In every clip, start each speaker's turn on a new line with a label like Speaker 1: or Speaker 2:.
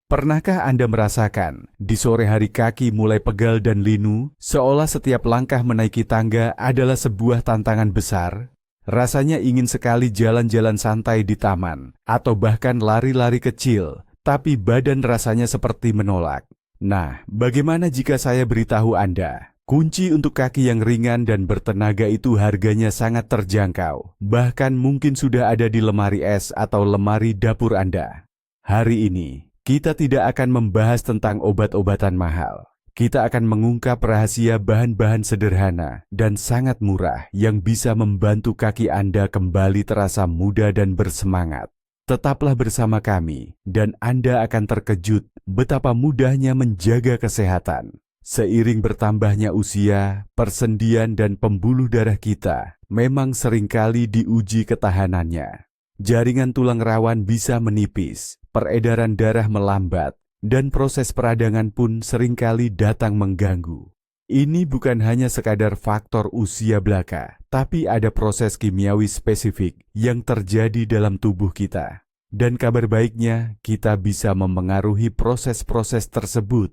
Speaker 1: Pernahkah Anda merasakan, di sore hari kaki mulai pegal dan linu, seolah setiap langkah menaiki tangga adalah sebuah tantangan besar? Rasanya ingin sekali jalan-jalan santai di taman, atau bahkan lari-lari kecil, tapi badan rasanya seperti menolak. Nah, bagaimana jika saya beritahu Anda, kunci untuk kaki yang ringan dan bertenaga itu harganya sangat terjangkau, bahkan mungkin sudah ada di lemari es atau lemari dapur Anda. Hari ini, kita tidak akan membahas tentang obat-obatan mahal. Kita akan mengungkap rahasia bahan-bahan sederhana dan sangat murah yang bisa membantu kaki Anda kembali terasa muda dan bersemangat. Tetaplah bersama kami, dan Anda akan terkejut betapa mudahnya menjaga kesehatan. Seiring bertambahnya usia, persendian dan pembuluh darah kita memang seringkali diuji ketahanannya. Jaringan tulang rawan bisa menipis, peredaran darah melambat, dan proses peradangan pun seringkali datang mengganggu. Ini bukan hanya sekadar faktor usia belaka, tapi ada proses kimiawi spesifik yang terjadi dalam tubuh kita. Dan kabar baiknya, kita bisa memengaruhi proses-proses tersebut.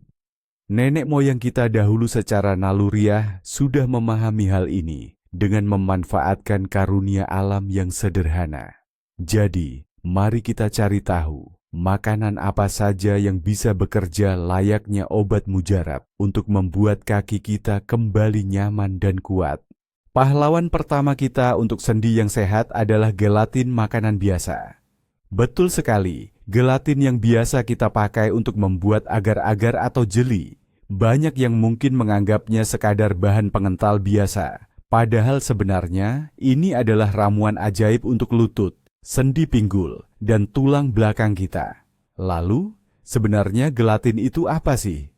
Speaker 1: Nenek moyang kita dahulu secara naluriah sudah memahami hal ini dengan memanfaatkan karunia alam yang sederhana. Jadi, mari kita cari tahu makanan apa saja yang bisa bekerja layaknya obat mujarab untuk membuat kaki kita kembali nyaman dan kuat. Pahlawan pertama kita untuk sendi yang sehat adalah gelatin makanan biasa. Betul sekali, gelatin yang biasa kita pakai untuk membuat agar-agar atau jeli. Banyak yang mungkin menganggapnya sekadar bahan pengental biasa. Padahal sebenarnya ini adalah ramuan ajaib untuk lutut, sendi pinggul, dan tulang belakang kita. Lalu, sebenarnya gelatin itu apa sih?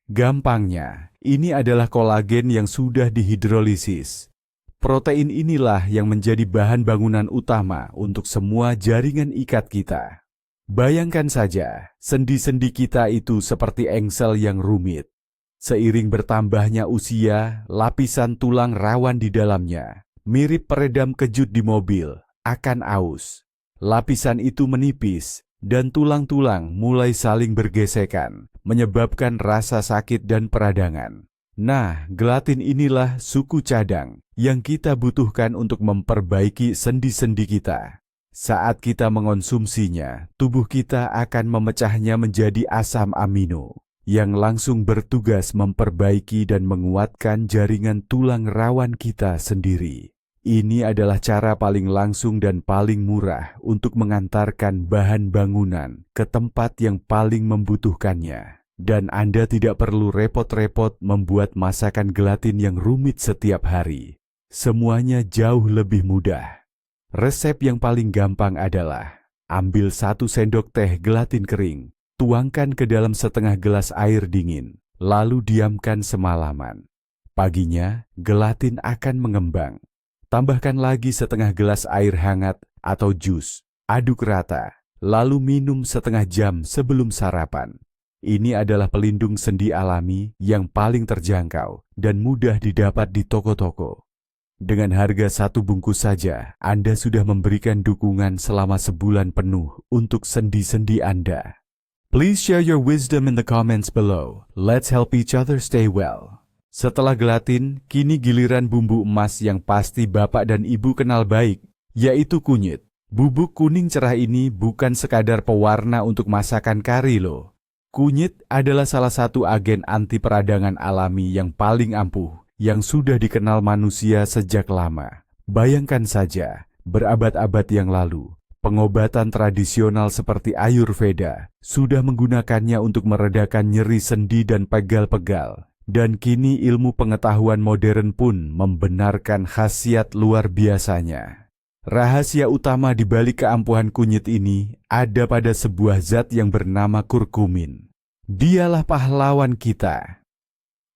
Speaker 1: Gampangnya, ini adalah kolagen yang sudah dihidrolisis. Protein inilah yang menjadi bahan bangunan utama untuk semua jaringan ikat kita. Bayangkan saja, sendi-sendi kita itu seperti engsel yang rumit. Seiring bertambahnya usia, lapisan tulang rawan di dalamnya, mirip peredam kejut di mobil, akan aus. Lapisan itu menipis, dan tulang-tulang mulai saling bergesekan, menyebabkan rasa sakit dan peradangan. Nah, gelatin inilah suku cadang yang kita butuhkan untuk memperbaiki sendi-sendi kita. Saat kita mengonsumsinya, tubuh kita akan memecahnya menjadi asam amino, yang langsung bertugas memperbaiki dan menguatkan jaringan tulang rawan kita sendiri. Ini adalah cara paling langsung dan paling murah untuk mengantarkan bahan bangunan ke tempat yang paling membutuhkannya. Dan Anda tidak perlu repot-repot membuat masakan gelatin yang rumit setiap hari. Semuanya jauh lebih mudah. Resep yang paling gampang adalah, ambil 1 sendok teh gelatin kering, tuangkan ke dalam setengah gelas air dingin, lalu diamkan semalaman. Paginya, gelatin akan mengembang. Tambahkan lagi setengah gelas air hangat atau jus, aduk rata, lalu minum setengah jam sebelum sarapan. Ini adalah pelindung sendi alami yang paling terjangkau dan mudah didapat di toko-toko. Dengan harga 1 bungkus saja, Anda sudah memberikan dukungan selama sebulan penuh untuk sendi-sendi Anda. Please share your wisdom in the comments below. Let's help each other stay well. Setelah gelatin, kini giliran bumbu emas yang pasti Bapak dan Ibu kenal baik, yaitu kunyit. Bubuk kuning cerah ini bukan sekadar pewarna untuk masakan kari loh. Kunyit adalah salah satu agen anti peradangan alami yang paling ampuh, yang sudah dikenal manusia sejak lama. Bayangkan saja, berabad-abad yang lalu, pengobatan tradisional seperti Ayurveda sudah menggunakannya untuk meredakan nyeri sendi dan pegal-pegal. Dan kini ilmu pengetahuan modern pun membenarkan khasiat luar biasanya. Rahasia utama di balik keampuhan kunyit ini ada pada sebuah zat yang bernama kurkumin. Dialah pahlawan kita.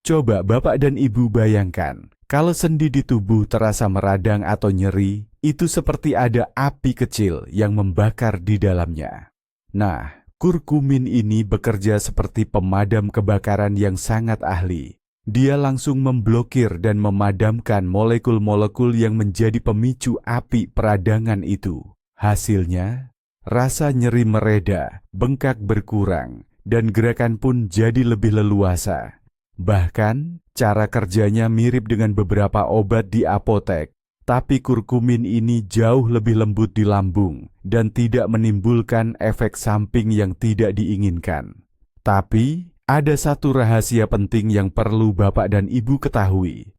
Speaker 1: Coba Bapak dan Ibu bayangkan, kalau sendi di tubuh terasa meradang atau nyeri, itu seperti ada api kecil yang membakar di dalamnya. Nah, kurkumin ini bekerja seperti pemadam kebakaran yang sangat ahli. Dia langsung memblokir dan memadamkan molekul-molekul yang menjadi pemicu api peradangan itu. Hasilnya, rasa nyeri mereda, bengkak berkurang, dan gerakan pun jadi lebih leluasa. Bahkan, cara kerjanya mirip dengan beberapa obat di apotek, tapi kurkumin ini jauh lebih lembut di lambung dan tidak menimbulkan efek samping yang tidak diinginkan. Tapi, ada satu rahasia penting yang perlu Bapak dan Ibu ketahui.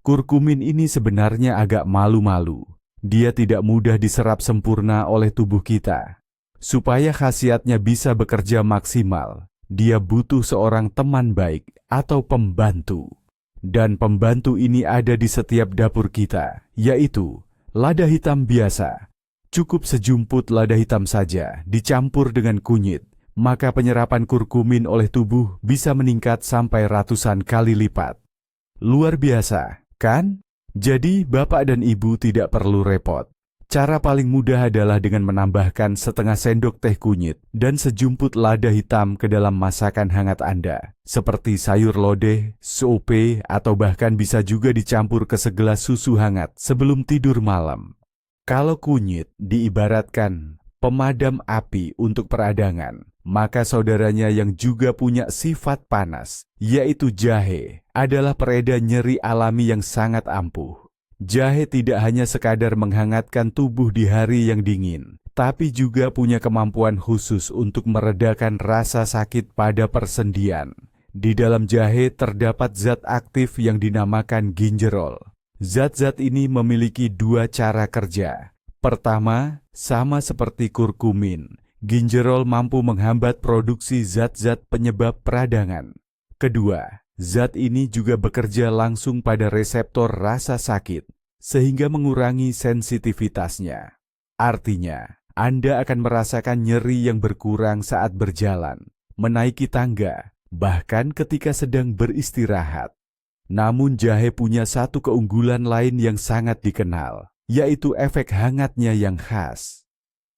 Speaker 1: Kurkumin ini sebenarnya agak malu-malu. Dia tidak mudah diserap sempurna oleh tubuh kita. Supaya khasiatnya bisa bekerja maksimal, dia butuh seorang teman baik atau pembantu. Dan pembantu ini ada di setiap dapur kita, yaitu lada hitam biasa. Cukup sejumput lada hitam saja dicampur dengan kunyit, maka penyerapan kurkumin oleh tubuh bisa meningkat sampai ratusan kali lipat. Luar biasa, kan? Jadi, Bapak dan Ibu tidak perlu repot. Cara paling mudah adalah dengan menambahkan setengah sendok teh kunyit dan sejumput lada hitam ke dalam masakan hangat Anda, seperti sayur lodeh, sop, atau bahkan bisa juga dicampur ke segelas susu hangat sebelum tidur malam. Kalau kunyit diibaratkan pemadam api untuk peradangan, maka saudaranya yang juga punya sifat panas, yaitu jahe, adalah pereda nyeri alami yang sangat ampuh. Jahe tidak hanya sekadar menghangatkan tubuh di hari yang dingin, tapi juga punya kemampuan khusus untuk meredakan rasa sakit pada persendian. Di dalam jahe terdapat zat aktif yang dinamakan ginjerol. Zat-zat ini memiliki dua cara kerja. Pertama, sama seperti kurkumin, ginjerol mampu menghambat produksi zat-zat penyebab peradangan. Kedua, zat ini juga bekerja langsung pada reseptor rasa sakit, sehingga mengurangi sensitivitasnya. Artinya, Anda akan merasakan nyeri yang berkurang saat berjalan, menaiki tangga, bahkan ketika sedang beristirahat. Namun jahe punya satu keunggulan lain yang sangat dikenal, yaitu efek hangatnya yang khas.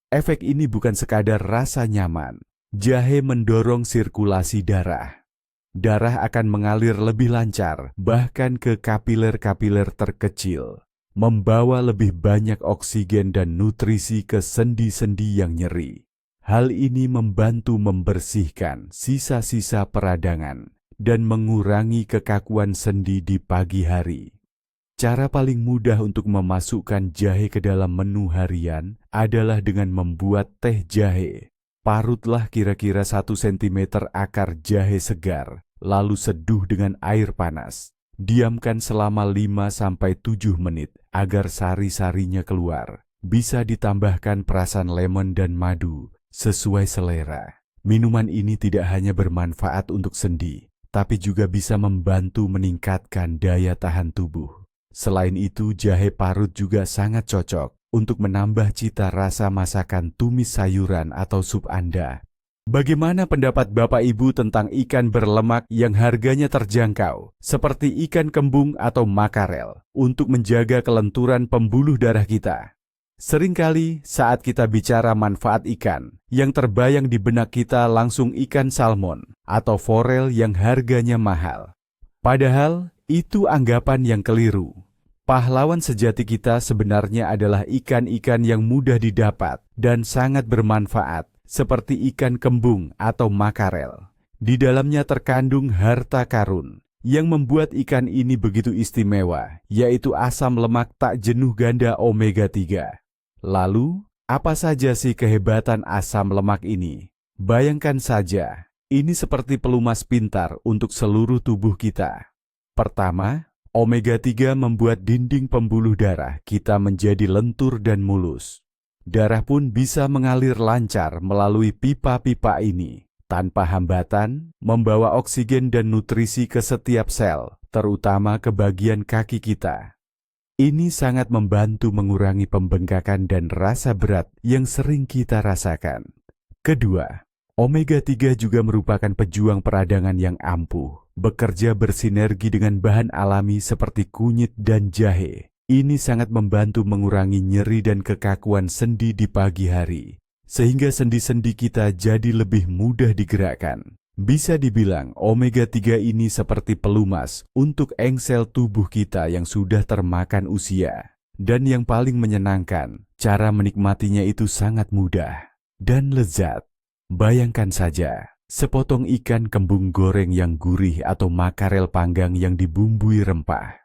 Speaker 1: Efek ini bukan sekadar rasa nyaman, jahe mendorong sirkulasi darah. Darah akan mengalir lebih lancar, bahkan ke kapiler-kapiler terkecil, membawa lebih banyak oksigen dan nutrisi ke sendi-sendi yang nyeri. Hal ini membantu membersihkan sisa-sisa peradangan dan mengurangi kekakuan sendi di pagi hari. Cara paling mudah untuk memasukkan jahe ke dalam menu harian adalah dengan membuat teh jahe. Parutlah kira-kira 1 cm akar jahe segar, lalu seduh dengan air panas. Diamkan selama 5-7 menit agar sari-sarinya keluar. Bisa ditambahkan perasan lemon dan madu sesuai selera. Minuman ini tidak hanya bermanfaat untuk sendi, tapi juga bisa membantu meningkatkan daya tahan tubuh. Selain itu, jahe parut juga sangat cocok untuk menambah cita rasa masakan tumis sayuran atau sup Anda. Bagaimana pendapat Bapak Ibu tentang ikan berlemak yang harganya terjangkau, seperti ikan kembung atau makarel, untuk menjaga kelenturan pembuluh darah kita? Seringkali saat kita bicara manfaat ikan, yang terbayang di benak kita langsung ikan salmon atau forel yang harganya mahal. Padahal, itu anggapan yang keliru. Pahlawan sejati kita sebenarnya adalah ikan-ikan yang mudah didapat dan sangat bermanfaat, seperti ikan kembung atau makarel. Di dalamnya terkandung harta karun yang membuat ikan ini begitu istimewa, yaitu asam lemak tak jenuh ganda omega 3. Lalu, apa saja sih kehebatan asam lemak ini? Bayangkan saja, ini seperti pelumas pintar untuk seluruh tubuh kita. Pertama, omega 3 membuat dinding pembuluh darah kita menjadi lentur dan mulus. Darah pun bisa mengalir lancar melalui pipa-pipa ini, tanpa hambatan, membawa oksigen dan nutrisi ke setiap sel, terutama ke bagian kaki kita. Ini sangat membantu mengurangi pembengkakan dan rasa berat yang sering kita rasakan. Kedua, omega 3 juga merupakan pejuang peradangan yang ampuh, bekerja bersinergi dengan bahan alami seperti kunyit dan jahe. Ini sangat membantu mengurangi nyeri dan kekakuan sendi di pagi hari, sehingga sendi-sendi kita jadi lebih mudah digerakkan. Bisa dibilang omega 3 ini seperti pelumas untuk engsel tubuh kita yang sudah termakan usia. Dan yang paling menyenangkan, cara menikmatinya itu sangat mudah dan lezat. Bayangkan saja, sepotong ikan kembung goreng yang gurih atau makarel panggang yang dibumbui rempah.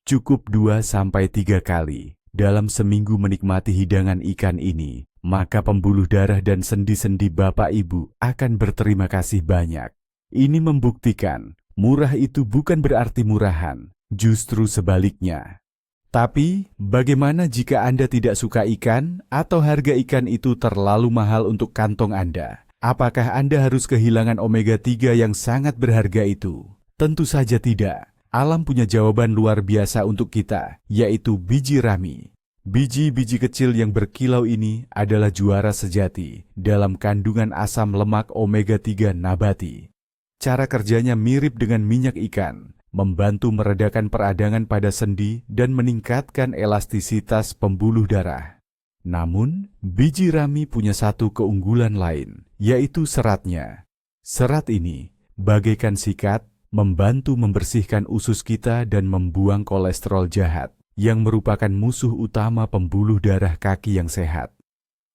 Speaker 1: Cukup 2-3 kali dalam seminggu menikmati hidangan ikan ini, maka pembuluh darah dan sendi-sendi Bapak Ibu akan berterima kasih banyak. Ini membuktikan murah itu bukan berarti murahan, justru sebaliknya. Tapi, bagaimana jika Anda tidak suka ikan atau harga ikan itu terlalu mahal untuk kantong Anda? Apakah Anda harus kehilangan omega 3 yang sangat berharga itu? Tentu saja tidak. Alam punya jawaban luar biasa untuk kita, yaitu biji rami. Biji-biji kecil yang berkilau ini adalah juara sejati dalam kandungan asam lemak omega 3 nabati. Cara kerjanya mirip dengan minyak ikan, membantu meredakan peradangan pada sendi dan meningkatkan elastisitas pembuluh darah. Namun, biji rami punya satu keunggulan lain, yaitu seratnya. Serat ini, bagaikan sikat, membantu membersihkan usus kita dan membuang kolesterol jahat, yang merupakan musuh utama pembuluh darah kaki yang sehat.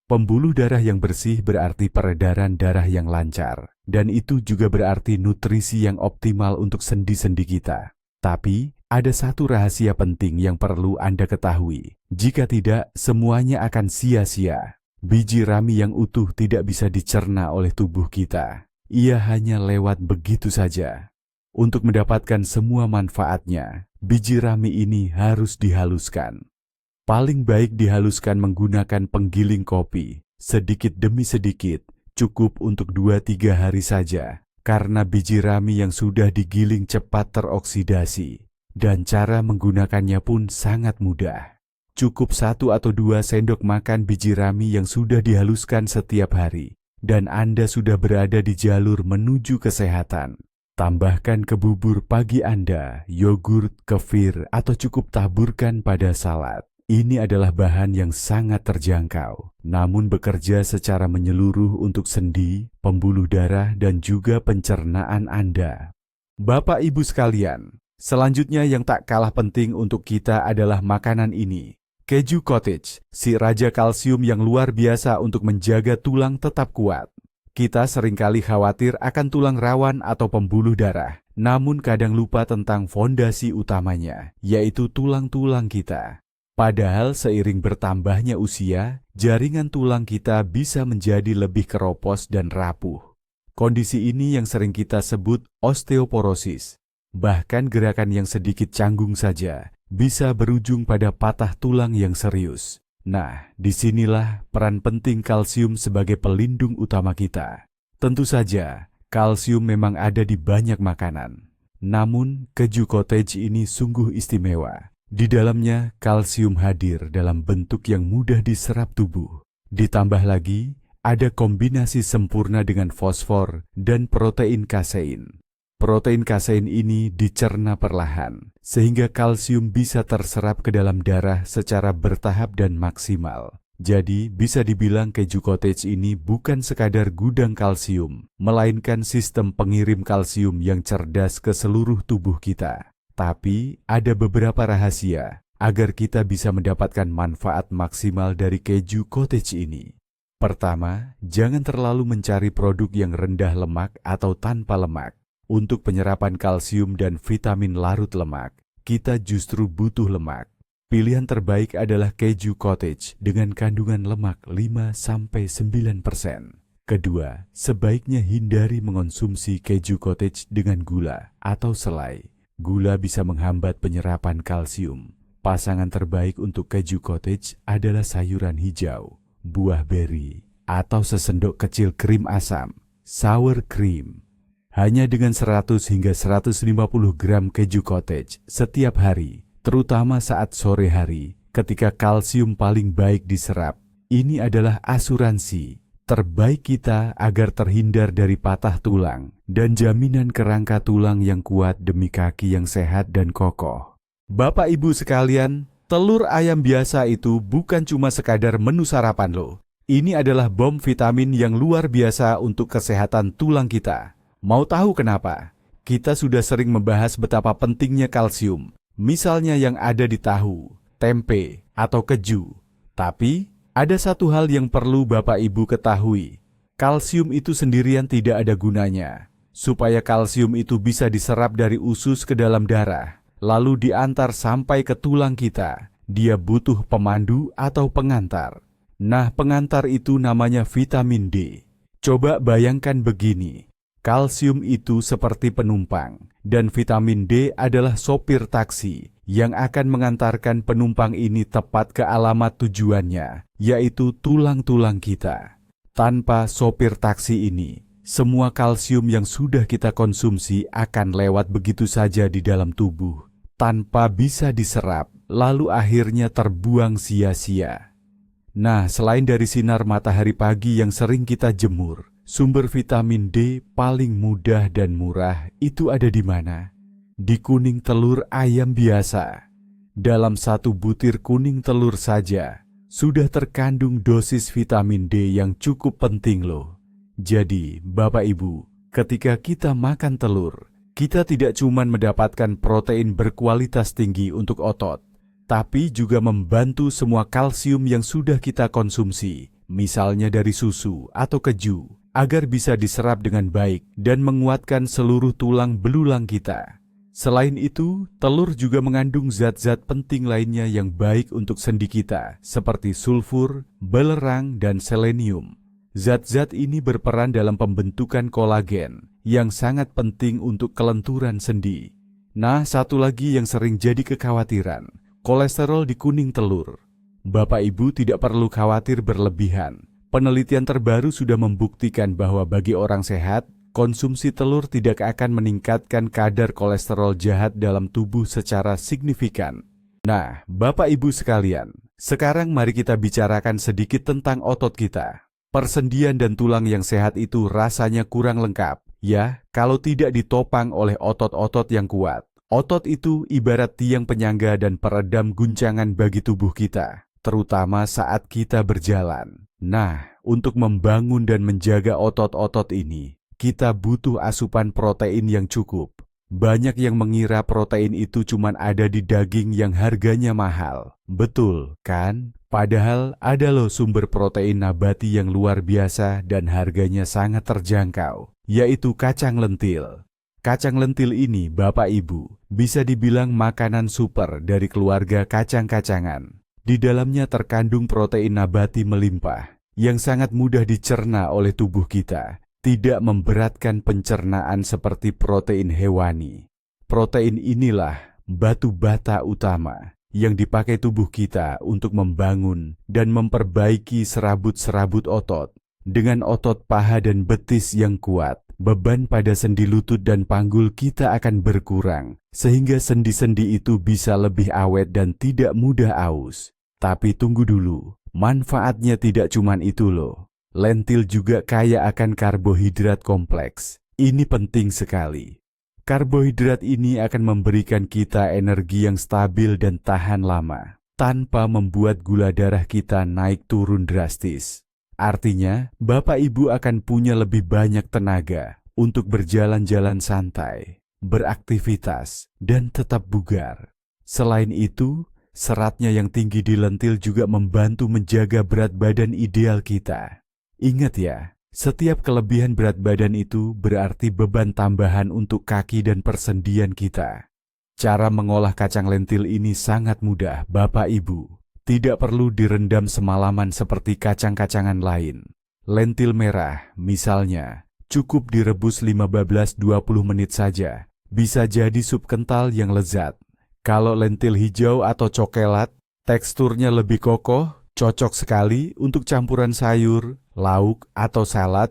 Speaker 1: Pembuluh darah yang bersih berarti peredaran darah yang lancar, dan itu juga berarti nutrisi yang optimal untuk sendi-sendi kita. Tapi, ada satu rahasia penting yang perlu Anda ketahui. Jika tidak, semuanya akan sia-sia. Biji rami yang utuh tidak bisa dicerna oleh tubuh kita. Ia hanya lewat begitu saja. Untuk mendapatkan semua manfaatnya, biji rami ini harus dihaluskan. Paling baik dihaluskan menggunakan penggiling kopi, sedikit demi sedikit, cukup untuk 2-3 hari saja, karena biji rami yang sudah digiling cepat teroksidasi, dan cara menggunakannya pun sangat mudah. Cukup 1 atau 2 sendok makan biji rami yang sudah dihaluskan setiap hari, dan Anda sudah berada di jalur menuju kesehatan. Tambahkan ke bubur pagi Anda, yogurt, kefir, atau cukup taburkan pada salad. Ini adalah bahan yang sangat terjangkau, namun bekerja secara menyeluruh untuk sendi, pembuluh darah, dan juga pencernaan Anda. Bapak Ibu sekalian, selanjutnya yang tak kalah penting untuk kita adalah makanan ini. Keju cottage, si raja kalsium yang luar biasa untuk menjaga tulang tetap kuat. Kita seringkali khawatir akan tulang rawan atau pembuluh darah, namun kadang lupa tentang fondasi utamanya, yaitu tulang-tulang kita. Padahal seiring bertambahnya usia, jaringan tulang kita bisa menjadi lebih keropos dan rapuh. Kondisi ini yang sering kita sebut osteoporosis. Bahkan gerakan yang sedikit canggung saja bisa berujung pada patah tulang yang serius. Nah, disinilah peran penting kalsium sebagai pelindung utama kita. Tentu saja, kalsium memang ada di banyak makanan. Namun, keju cottage ini sungguh istimewa. Di dalamnya, kalsium hadir dalam bentuk yang mudah diserap tubuh. Ditambah lagi, ada kombinasi sempurna dengan fosfor dan protein kasein. Protein kasein ini dicerna perlahan, sehingga kalsium bisa terserap ke dalam darah secara bertahap dan maksimal. Jadi, bisa dibilang keju cottage ini bukan sekadar gudang kalsium, melainkan sistem pengirim kalsium yang cerdas ke seluruh tubuh kita. Tapi, ada beberapa rahasia agar kita bisa mendapatkan manfaat maksimal dari keju cottage ini. Pertama, jangan terlalu mencari produk yang rendah lemak atau tanpa lemak. Untuk penyerapan kalsium dan vitamin larut lemak, kita justru butuh lemak. Pilihan terbaik adalah keju cottage dengan kandungan lemak 5-9%. Kedua, sebaiknya hindari mengonsumsi keju cottage dengan gula atau selai. Gula bisa menghambat penyerapan kalsium. Pasangan terbaik untuk keju cottage adalah sayuran hijau, buah beri, atau sesendok kecil krim asam, sour cream. Hanya dengan 100 hingga 150 gram keju cottage setiap hari, terutama saat sore hari, ketika kalsium paling baik diserap, ini adalah asuransi terbaik kita agar terhindar dari patah tulang dan jaminan kerangka tulang yang kuat demi kaki yang sehat dan kokoh. Bapak Ibu sekalian, telur ayam biasa itu bukan cuma sekadar menu sarapan loh. Ini adalah bom vitamin yang luar biasa untuk kesehatan tulang kita. Mau tahu kenapa? Kita sudah sering membahas betapa pentingnya kalsium, misalnya yang ada di tahu, tempe, atau keju. Tapi, ada satu hal yang perlu Bapak Ibu ketahui. Kalsium itu sendirian tidak ada gunanya. Supaya kalsium itu bisa diserap dari usus ke dalam darah, lalu diantar sampai ke tulang kita, dia butuh pemandu atau pengantar. Nah, pengantar itu namanya vitamin D. Coba bayangkan begini, kalsium itu seperti penumpang, dan vitamin D adalah sopir taksi yang akan mengantarkan penumpang ini tepat ke alamat tujuannya, yaitu tulang-tulang kita. Tanpa sopir taksi ini, semua kalsium yang sudah kita konsumsi akan lewat begitu saja di dalam tubuh, tanpa bisa diserap, lalu akhirnya terbuang sia-sia. Nah, selain dari sinar matahari pagi yang sering kita jemur, sumber vitamin D paling mudah dan murah itu ada di mana? Di kuning telur ayam biasa. Dalam satu butir kuning telur saja, sudah terkandung dosis vitamin D yang cukup penting loh. Jadi, Bapak Ibu, ketika kita makan telur, kita tidak cuma mendapatkan protein berkualitas tinggi untuk otot, tapi juga membantu semua kalsium yang sudah kita konsumsi, misalnya dari susu atau keju, agar bisa diserap dengan baik dan menguatkan seluruh tulang belulang kita. Selain itu, telur juga mengandung zat-zat penting lainnya yang baik untuk sendi kita, seperti sulfur, belerang, dan selenium. Zat-zat ini berperan dalam pembentukan kolagen, yang sangat penting untuk kelenturan sendi. Nah, satu lagi yang sering jadi kekhawatiran, kolesterol di kuning telur. Bapak Ibu tidak perlu khawatir berlebihan. Penelitian terbaru sudah membuktikan bahwa bagi orang sehat, konsumsi telur tidak akan meningkatkan kadar kolesterol jahat dalam tubuh secara signifikan. Nah, Bapak Ibu sekalian, sekarang mari kita bicarakan sedikit tentang otot kita. Persendian dan tulang yang sehat itu rasanya kurang lengkap, ya, kalau tidak ditopang oleh otot-otot yang kuat. Otot itu ibarat tiang penyangga dan peredam guncangan bagi tubuh kita, terutama saat kita berjalan. Nah, untuk membangun dan menjaga otot-otot ini, kita butuh asupan protein yang cukup. Banyak yang mengira protein itu cuma ada di daging yang harganya mahal. Betul, kan? Padahal ada loh sumber protein nabati yang luar biasa dan harganya sangat terjangkau, yaitu kacang lentil. Kacang lentil ini, Bapak Ibu, bisa dibilang makanan super dari keluarga kacang-kacangan. Di dalamnya terkandung protein nabati melimpah, yang sangat mudah dicerna oleh tubuh kita. Tidak memberatkan pencernaan seperti protein hewani. Protein inilah batu bata utama yang dipakai tubuh kita untuk membangun dan memperbaiki serabut-serabut otot. Dengan otot paha dan betis yang kuat, beban pada sendi lutut dan panggul kita akan berkurang, sehingga sendi-sendi itu bisa lebih awet dan tidak mudah aus. Tapi tunggu dulu, manfaatnya tidak cuma itu loh. Lentil juga kaya akan karbohidrat kompleks. Ini penting sekali. Karbohidrat ini akan memberikan kita energi yang stabil dan tahan lama, tanpa membuat gula darah kita naik turun drastis. Artinya, Bapak Ibu akan punya lebih banyak tenaga untuk berjalan-jalan santai, beraktivitas, dan tetap bugar. Selain itu, seratnya yang tinggi di lentil juga membantu menjaga berat badan ideal kita. Ingat ya, setiap kelebihan berat badan itu berarti beban tambahan untuk kaki dan persendian kita. Cara mengolah kacang lentil ini sangat mudah, Bapak Ibu. Tidak perlu direndam semalaman seperti kacang-kacangan lain. Lentil merah, misalnya, cukup direbus 15-20 menit saja. Bisa jadi sup kental yang lezat. Kalau lentil hijau atau cokelat, teksturnya lebih kokoh, cocok sekali untuk campuran sayur, lauk, atau salad.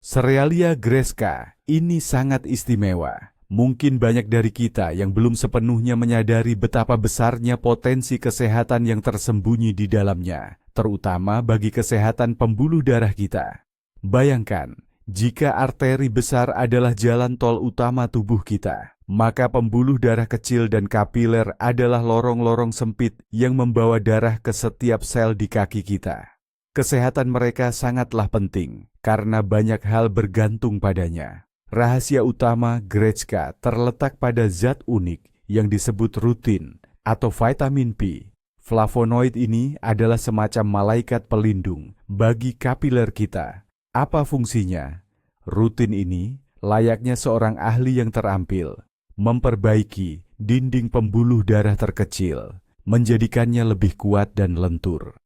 Speaker 1: Cerealia Greska ini sangat istimewa. Mungkin banyak dari kita yang belum sepenuhnya menyadari betapa besarnya potensi kesehatan yang tersembunyi di dalamnya, terutama bagi kesehatan pembuluh darah kita. Bayangkan, jika arteri besar adalah jalan tol utama tubuh kita, maka pembuluh darah kecil dan kapiler adalah lorong-lorong sempit yang membawa darah ke setiap sel di kaki kita. Kesehatan mereka sangatlah penting, karena banyak hal bergantung padanya. Rahasia utama Gretzka terletak pada zat unik yang disebut rutin atau vitamin P. Flavonoid ini adalah semacam malaikat pelindung bagi kapiler kita. Apa fungsinya? Rutin ini layaknya seorang ahli yang terampil, memperbaiki dinding pembuluh darah terkecil, menjadikannya lebih kuat dan lentur.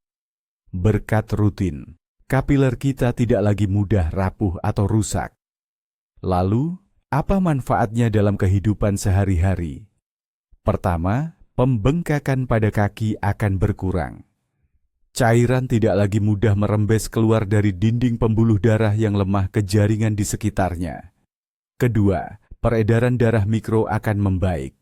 Speaker 1: Berkat rutin, kapiler kita tidak lagi mudah rapuh atau rusak. Lalu, apa manfaatnya dalam kehidupan sehari-hari? Pertama, pembengkakan pada kaki akan berkurang. Cairan tidak lagi mudah merembes keluar dari dinding pembuluh darah yang lemah ke jaringan di sekitarnya. Kedua, peredaran darah mikro akan membaik.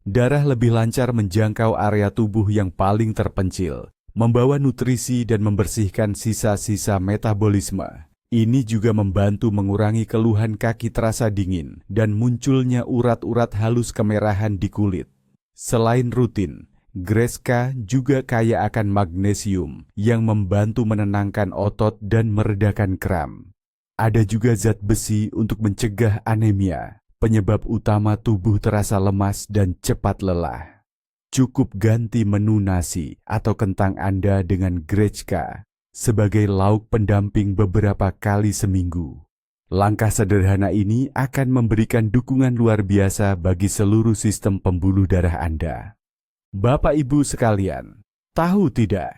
Speaker 1: Darah lebih lancar menjangkau area tubuh yang paling terpencil, membawa nutrisi dan membersihkan sisa-sisa metabolisme. Ini juga membantu mengurangi keluhan kaki terasa dingin dan munculnya urat-urat halus kemerahan di kulit. Selain rutin, Greska juga kaya akan magnesium yang membantu menenangkan otot dan meredakan kram. Ada juga zat besi untuk mencegah anemia, penyebab utama tubuh terasa lemas dan cepat lelah. Cukup ganti menu nasi atau kentang Anda dengan Grechka sebagai lauk pendamping beberapa kali seminggu. Langkah sederhana ini akan memberikan dukungan luar biasa bagi seluruh sistem pembuluh darah Anda. Bapak Ibu sekalian, tahu tidak?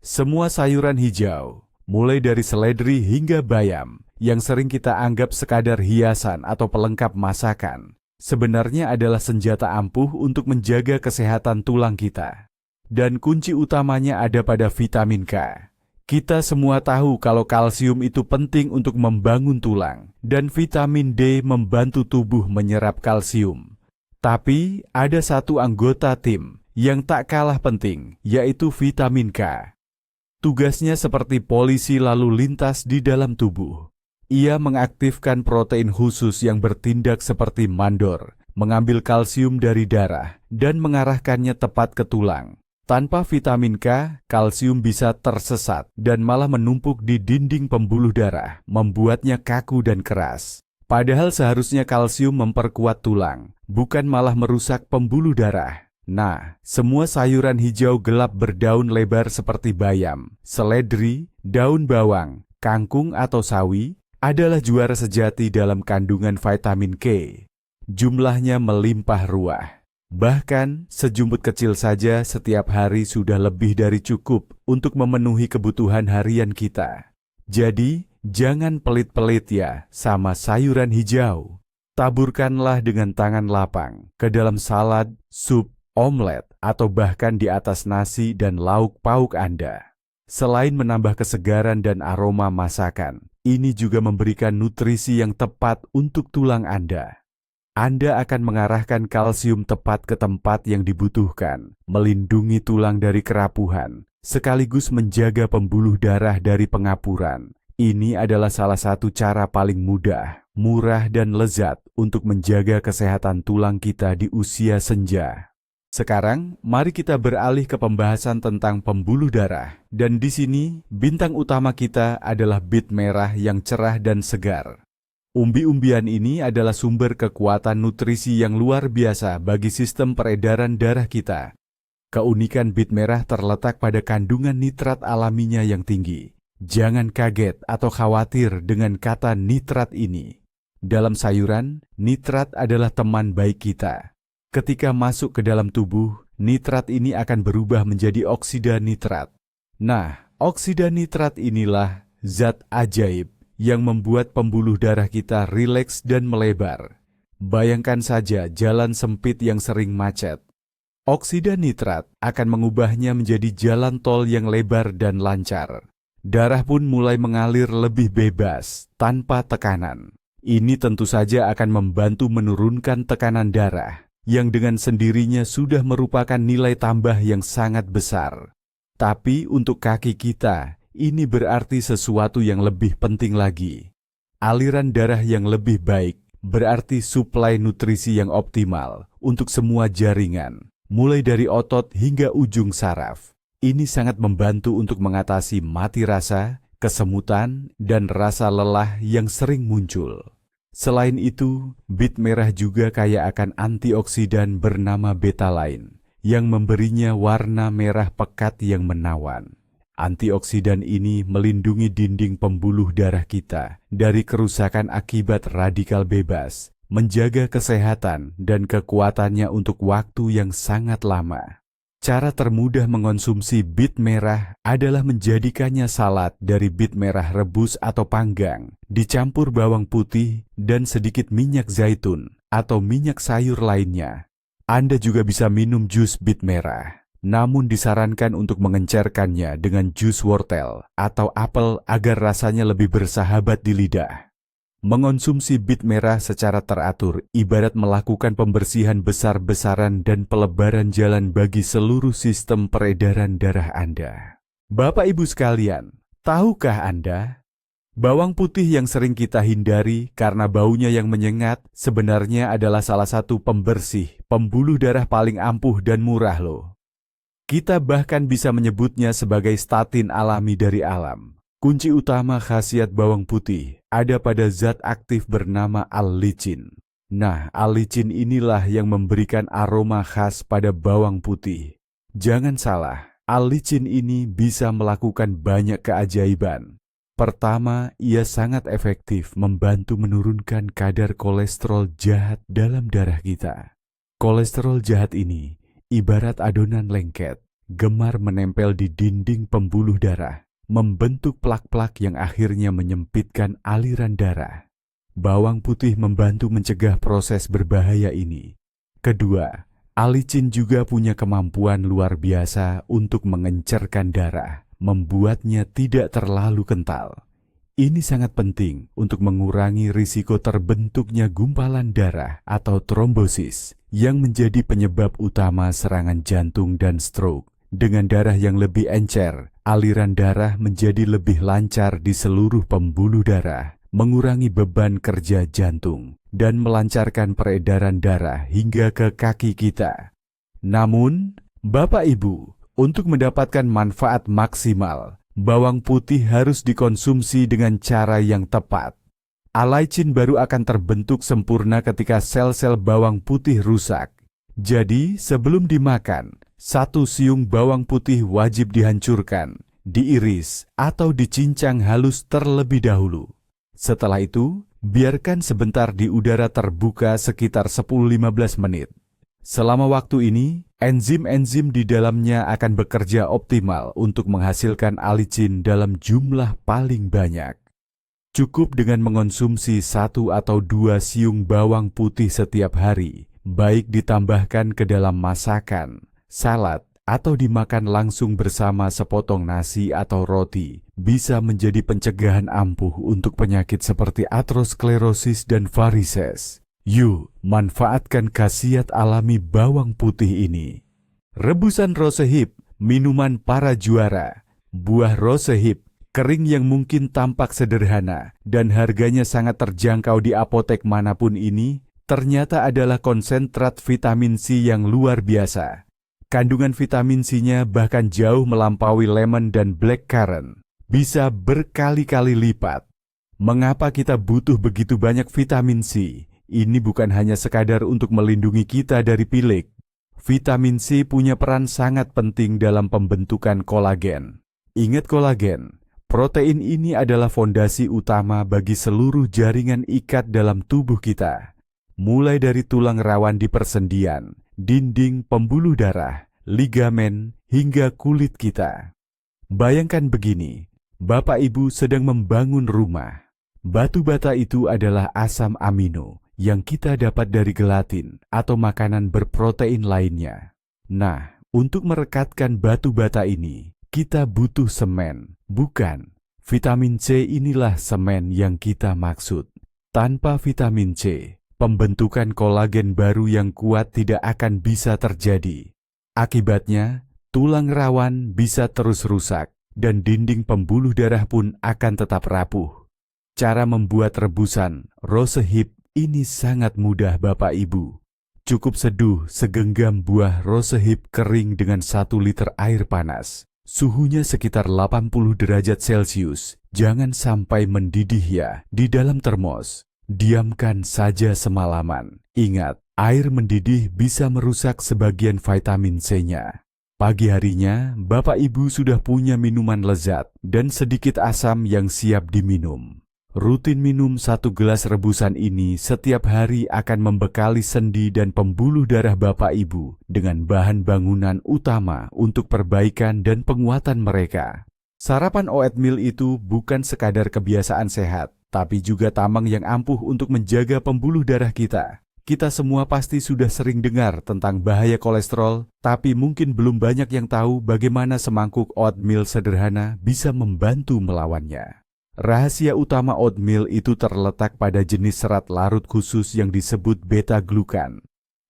Speaker 1: Semua sayuran hijau, mulai dari seledri hingga bayam, yang sering kita anggap sekadar hiasan atau pelengkap masakan, sebenarnya adalah senjata ampuh untuk menjaga kesehatan tulang kita. Dan kunci utamanya ada pada vitamin K. Kita semua tahu kalau kalsium itu penting untuk membangun tulang, dan vitamin D membantu tubuh menyerap kalsium. Tapi ada satu anggota tim yang tak kalah penting, yaitu vitamin K. Tugasnya seperti polisi lalu lintas di dalam tubuh. Ia mengaktifkan protein khusus yang bertindak seperti mandor, mengambil kalsium dari darah, dan mengarahkannya tepat ke tulang. Tanpa vitamin K, kalsium bisa tersesat dan malah menumpuk di dinding pembuluh darah, membuatnya kaku dan keras. Padahal seharusnya kalsium memperkuat tulang, bukan malah merusak pembuluh darah. Nah, semua sayuran hijau gelap berdaun lebar seperti bayam, seledri, daun bawang, kangkung atau sawi adalah juara sejati dalam kandungan vitamin K. Jumlahnya melimpah ruah. Bahkan, sejumput kecil saja setiap hari sudah lebih dari cukup untuk memenuhi kebutuhan harian kita. Jadi, jangan pelit-pelit ya sama sayuran hijau. Taburkanlah dengan tangan lapang ke dalam salad, sup, omelet, atau bahkan di atas nasi dan lauk pauk Anda. Selain menambah kesegaran dan aroma masakan, ini juga memberikan nutrisi yang tepat untuk tulang Anda. Anda akan mengarahkan kalsium tepat ke tempat yang dibutuhkan, melindungi tulang dari kerapuhan, sekaligus menjaga pembuluh darah dari pengapuran. Ini adalah salah satu cara paling mudah, murah dan lezat untuk menjaga kesehatan tulang kita di usia senja. Sekarang, mari kita beralih ke pembahasan tentang pembuluh darah. Dan di sini, bintang utama kita adalah bit merah yang cerah dan segar. Umbi-umbian ini adalah sumber kekuatan nutrisi yang luar biasa bagi sistem peredaran darah kita. Keunikan bit merah terletak pada kandungan nitrat alaminya yang tinggi. Jangan kaget atau khawatir dengan kata nitrat ini. Dalam sayuran, nitrat adalah teman baik kita. Ketika masuk ke dalam tubuh, nitrat ini akan berubah menjadi oksida nitrat. Nah, oksida nitrat inilah zat ajaib yang membuat pembuluh darah kita rileks dan melebar. Bayangkan saja jalan sempit yang sering macet. Oksida nitrat akan mengubahnya menjadi jalan tol yang lebar dan lancar. Darah pun mulai mengalir lebih bebas, tanpa tekanan. Ini tentu saja akan membantu menurunkan tekanan darah, yang dengan sendirinya sudah merupakan nilai tambah yang sangat besar. Tapi untuk kaki kita, ini berarti sesuatu yang lebih penting lagi. Aliran darah yang lebih baik berarti suplai nutrisi yang optimal untuk semua jaringan, mulai dari otot hingga ujung saraf. Ini sangat membantu untuk mengatasi mati rasa, kesemutan, dan rasa lelah yang sering muncul. Selain itu, bit merah juga kaya akan antioksidan bernama betalain, yang memberinya warna merah pekat yang menawan. Antioksidan ini melindungi dinding pembuluh darah kita dari kerusakan akibat radikal bebas, menjaga kesehatan dan kekuatannya untuk waktu yang sangat lama. Cara termudah mengonsumsi bit merah adalah menjadikannya salad dari bit merah rebus atau panggang, dicampur bawang putih dan sedikit minyak zaitun atau minyak sayur lainnya. Anda juga bisa minum jus bit merah. Namun disarankan untuk mengencerkannya dengan jus wortel atau apel agar rasanya lebih bersahabat di lidah. Mengonsumsi bit merah secara teratur ibarat melakukan pembersihan besar-besaran dan pelebaran jalan bagi seluruh sistem peredaran darah Anda. Bapak Ibu sekalian, tahukah Anda? Bawang putih yang sering kita hindari karena baunya yang menyengat sebenarnya adalah salah satu pembersih pembuluh darah paling ampuh dan murah loh. Kita bahkan bisa menyebutnya sebagai statin alami dari alam. Kunci utama khasiat bawang putih ada pada zat aktif bernama al-licin. Nah, al-licin inilah yang memberikan aroma khas pada bawang putih. Jangan salah, al-licin ini bisa melakukan banyak keajaiban. Pertama, ia sangat efektif membantu menurunkan kadar kolesterol jahat dalam darah kita. Kolesterol jahat ini ibarat adonan lengket, gemar menempel di dinding pembuluh darah, membentuk plak-plak yang akhirnya menyempitkan aliran darah. Bawang putih membantu mencegah proses berbahaya ini. Kedua, al-licin juga punya kemampuan luar biasa untuk mengencerkan darah, membuatnya tidak terlalu kental. Ini sangat penting untuk mengurangi risiko terbentuknya gumpalan darah atau trombosis yang menjadi penyebab utama serangan jantung dan stroke. Dengan darah yang lebih encer, aliran darah menjadi lebih lancar di seluruh pembuluh darah, mengurangi beban kerja jantung, dan melancarkan peredaran darah hingga ke kaki kita. Namun, Bapak Ibu, untuk mendapatkan manfaat maksimal, bawang putih harus dikonsumsi dengan cara yang tepat. Al-licin baru akan terbentuk sempurna ketika sel-sel bawang putih rusak. Jadi, sebelum dimakan, 1 siung bawang putih wajib dihancurkan, diiris, atau dicincang halus terlebih dahulu. Setelah itu, biarkan sebentar di udara terbuka sekitar 10-15 menit. Selama waktu ini, enzim-enzim di dalamnya akan bekerja optimal untuk menghasilkan al-licin dalam jumlah paling banyak. Cukup dengan mengonsumsi 1 atau 2 siung bawang putih setiap hari, baik ditambahkan ke dalam masakan, salad, atau dimakan langsung bersama sepotong nasi atau roti, bisa menjadi pencegahan ampuh untuk penyakit seperti aterosklerosis dan varises. Yuk, manfaatkan khasiat alami bawang putih ini. Rebusan rosehip, minuman para juara. Buah rosehip kering yang mungkin tampak sederhana dan harganya sangat terjangkau di apotek manapun ini, ternyata adalah konsentrat vitamin C yang luar biasa. Kandungan vitamin C-nya bahkan jauh melampaui lemon dan blackcurrant, bisa berkali-kali lipat. Mengapa kita butuh begitu banyak vitamin C? Ini bukan hanya sekadar untuk melindungi kita dari pilek. Vitamin C punya peran sangat penting dalam pembentukan kolagen. Ingat kolagen, protein ini adalah fondasi utama bagi seluruh jaringan ikat dalam tubuh kita. Mulai dari tulang rawan di persendian, dinding pembuluh darah, ligamen, hingga kulit kita. Bayangkan begini, Bapak Ibu sedang membangun rumah. Batu bata itu adalah asam amino yang kita dapat dari gelatin atau makanan berprotein lainnya. Nah, untuk merekatkan batu bata ini, kita butuh semen, bukan? Vitamin C inilah semen yang kita maksud. Tanpa vitamin C, pembentukan kolagen baru yang kuat tidak akan bisa terjadi. Akibatnya, tulang rawan bisa terus rusak dan dinding pembuluh darah pun akan tetap rapuh. Cara membuat rebusan rosehip ini sangat mudah Bapak Ibu. Cukup seduh segenggam buah rosehip kering dengan 1 liter air panas. Suhunya sekitar 80 derajat Celcius. Jangan sampai mendidih ya di dalam termos. Diamkan saja semalaman. Ingat, air mendidih bisa merusak sebagian vitamin C-nya. Pagi harinya, Bapak Ibu sudah punya minuman lezat dan sedikit asam yang siap diminum. Rutin minum 1 gelas rebusan ini setiap hari akan membekali sendi dan pembuluh darah Bapak Ibu dengan bahan bangunan utama untuk perbaikan dan penguatan mereka. Sarapan oatmeal itu bukan sekadar kebiasaan sehat, tapi juga tameng yang ampuh untuk menjaga pembuluh darah kita. Kita semua pasti sudah sering dengar tentang bahaya kolesterol, tapi mungkin belum banyak yang tahu bagaimana semangkuk oatmeal sederhana bisa membantu melawannya. Rahasia utama oatmeal itu terletak pada jenis serat larut khusus yang disebut beta-glukan.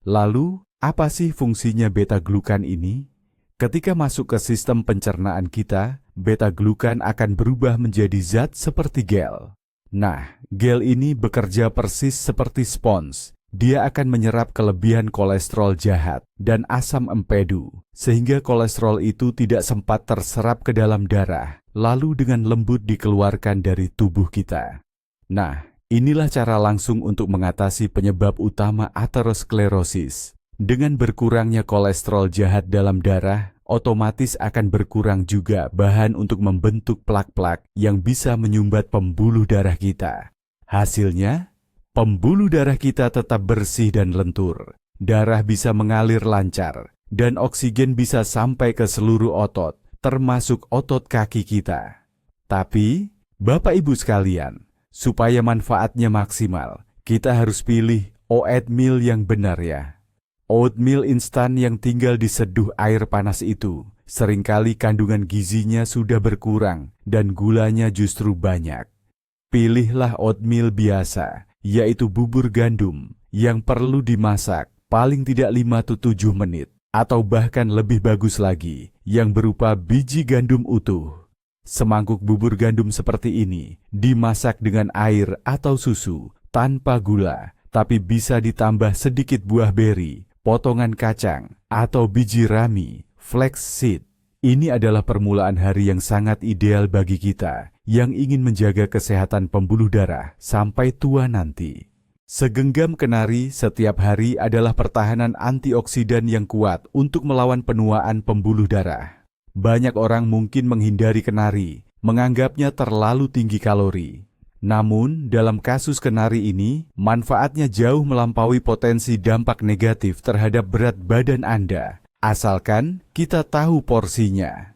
Speaker 1: Lalu, apa sih fungsinya beta-glukan ini? Ketika masuk ke sistem pencernaan kita, beta-glukan akan berubah menjadi zat seperti gel. Nah, gel ini bekerja persis seperti spons. Dia akan menyerap kelebihan kolesterol jahat dan asam empedu, sehingga kolesterol itu tidak sempat terserap ke dalam darah, lalu dengan lembut dikeluarkan dari tubuh kita. Nah, inilah cara langsung untuk mengatasi penyebab utama aterosklerosis. Dengan berkurangnya kolesterol jahat dalam darah, otomatis akan berkurang juga bahan untuk membentuk plak-plak yang bisa menyumbat pembuluh darah kita. Hasilnya, pembuluh darah kita tetap bersih dan lentur, darah bisa mengalir lancar, dan oksigen bisa sampai ke seluruh otot, termasuk otot kaki kita. Tapi, Bapak Ibu sekalian, supaya manfaatnya maksimal, kita harus pilih oatmeal yang benar ya. Oatmeal instan yang tinggal diseduh air panas itu, seringkali kandungan gizinya sudah berkurang dan gulanya justru banyak. Pilihlah oatmeal biasa, yaitu bubur gandum, yang perlu dimasak paling tidak 5-7 menit, atau bahkan lebih bagus lagi, yang berupa biji gandum utuh. Semangkuk bubur gandum seperti ini dimasak dengan air atau susu, tanpa gula, tapi bisa ditambah sedikit buah beri, potongan kacang, atau biji rami, flaxseed. Ini adalah permulaan hari yang sangat ideal bagi kita yang ingin menjaga kesehatan pembuluh darah sampai tua nanti. Segenggam kenari setiap hari adalah pertahanan antioksidan yang kuat untuk melawan penuaan pembuluh darah. Banyak orang mungkin menghindari kenari, menganggapnya terlalu tinggi kalori. Namun, dalam kasus kenari ini, manfaatnya jauh melampaui potensi dampak negatif terhadap berat badan Anda, asalkan kita tahu porsinya.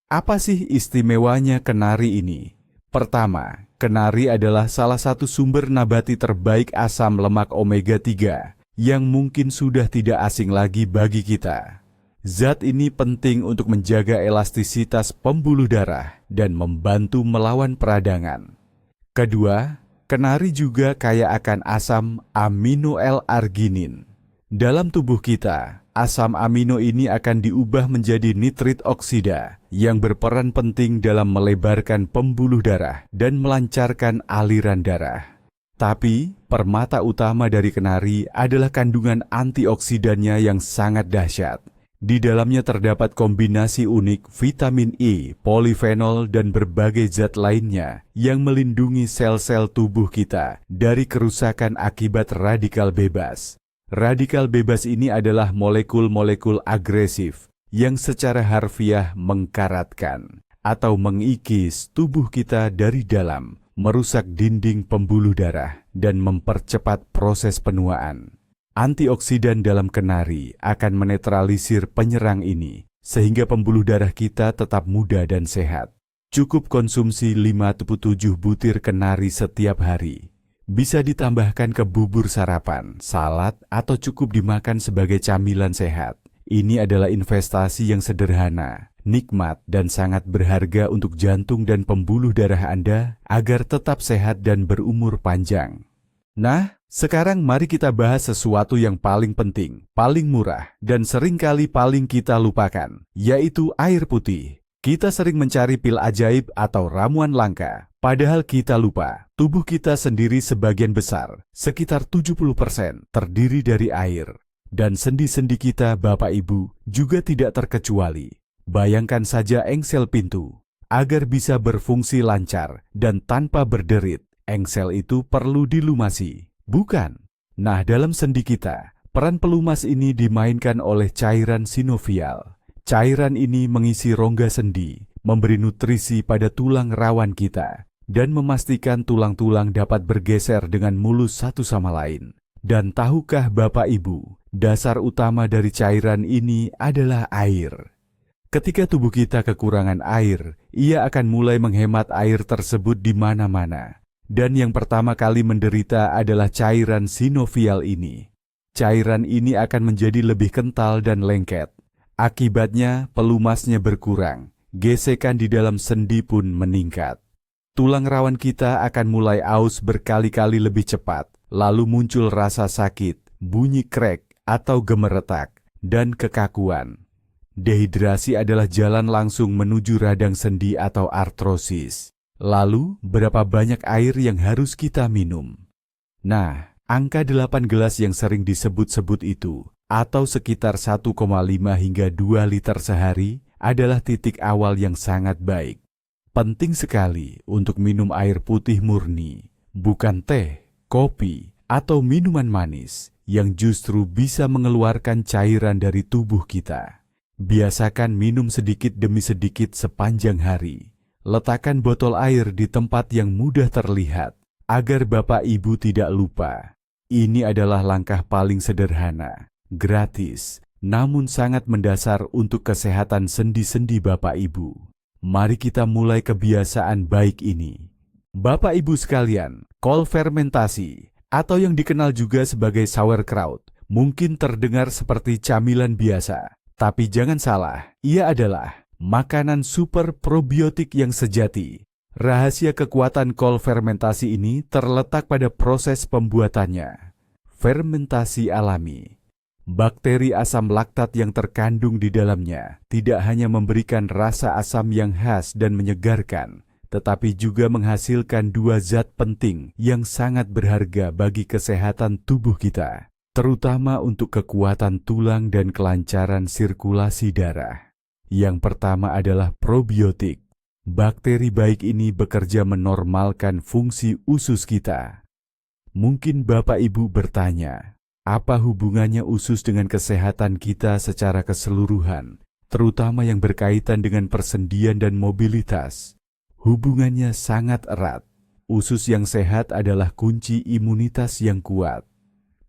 Speaker 1: Apa sih istimewanya kenari ini? Pertama, kenari adalah salah satu sumber nabati terbaik asam lemak omega 3 yang mungkin sudah tidak asing lagi bagi kita. Zat ini penting untuk menjaga elastisitas pembuluh darah dan membantu melawan peradangan. Kedua, kenari juga kaya akan asam amino L-arginin. Dalam tubuh kita, asam amino ini akan diubah menjadi nitrit oksida yang berperan penting dalam melebarkan pembuluh darah dan melancarkan aliran darah. Tapi, permata utama dari kenari adalah kandungan antioksidannya yang sangat dahsyat. Di dalamnya terdapat kombinasi unik vitamin E, polifenol, dan berbagai zat lainnya yang melindungi sel-sel tubuh kita dari kerusakan akibat radikal bebas. Radikal bebas ini adalah molekul-molekul agresif yang secara harfiah mengkaratkan atau mengikis tubuh kita dari dalam, merusak dinding pembuluh darah, dan mempercepat proses penuaan. Antioksidan dalam kenari akan menetralisir penyerang ini, sehingga pembuluh darah kita tetap muda dan sehat. Cukup konsumsi 5-7 butir kenari setiap hari. Bisa ditambahkan ke bubur sarapan, salad, atau cukup dimakan sebagai camilan sehat. Ini adalah investasi yang sederhana, nikmat, dan sangat berharga untuk jantung dan pembuluh darah Anda agar tetap sehat dan berumur panjang. Nah, sekarang mari kita bahas sesuatu yang paling penting, paling murah, dan seringkali paling kita lupakan, yaitu air putih. Kita sering mencari pil ajaib atau ramuan langka, padahal kita lupa, tubuh kita sendiri sebagian besar, sekitar 70% terdiri dari air. Dan sendi-sendi kita, Bapak Ibu, juga tidak terkecuali. Bayangkan saja engsel pintu. Agar bisa berfungsi lancar dan tanpa berderit, engsel itu perlu dilumasi, bukan? Nah, dalam sendi kita, peran pelumas ini dimainkan oleh cairan sinovial. Cairan ini mengisi rongga sendi, memberi nutrisi pada tulang rawan kita, dan memastikan tulang-tulang dapat bergeser dengan mulus satu sama lain. Dan tahukah Bapak Ibu, dasar utama dari cairan ini adalah air. Ketika tubuh kita kekurangan air, ia akan mulai menghemat air tersebut di mana-mana. Dan yang pertama kali menderita adalah cairan sinovial ini. Cairan ini akan menjadi lebih kental dan lengket. Akibatnya, pelumasnya berkurang, gesekan di dalam sendi pun meningkat. Tulang rawan kita akan mulai aus berkali-kali lebih cepat, lalu muncul rasa sakit, bunyi krek atau gemeretak, dan kekakuan. Dehidrasi adalah jalan langsung menuju radang sendi atau artrosis. Lalu, berapa banyak air yang harus kita minum? Nah, angka 8 gelas yang sering disebut-sebut itu, atau sekitar 1,5 hingga 2 liter sehari, adalah titik awal yang sangat baik. Penting sekali untuk minum air putih murni, bukan teh, kopi, atau minuman manis yang justru bisa mengeluarkan cairan dari tubuh kita. Biasakan minum sedikit demi sedikit sepanjang hari. Letakkan botol air di tempat yang mudah terlihat, agar Bapak Ibu tidak lupa. Ini adalah langkah paling sederhana, gratis, namun sangat mendasar untuk kesehatan sendi-sendi Bapak Ibu. Mari kita mulai kebiasaan baik ini. Bapak Ibu sekalian, kol fermentasi, atau yang dikenal juga sebagai sauerkraut, mungkin terdengar seperti camilan biasa. Tapi jangan salah, ia adalah makanan super probiotik yang sejati. Rahasia kekuatan kol fermentasi ini terletak pada proses pembuatannya. Fermentasi alami. Bakteri asam laktat yang terkandung di dalamnya tidak hanya memberikan rasa asam yang khas dan menyegarkan, tetapi juga menghasilkan dua zat penting yang sangat berharga bagi kesehatan tubuh kita, terutama untuk kekuatan tulang dan kelancaran sirkulasi darah. Yang pertama adalah probiotik. Bakteri baik ini bekerja menormalkan fungsi usus kita. Mungkin Bapak Ibu bertanya, apa hubungannya usus dengan kesehatan kita secara keseluruhan, terutama yang berkaitan dengan persendian dan mobilitas? Hubungannya sangat erat. Usus yang sehat adalah kunci imunitas yang kuat.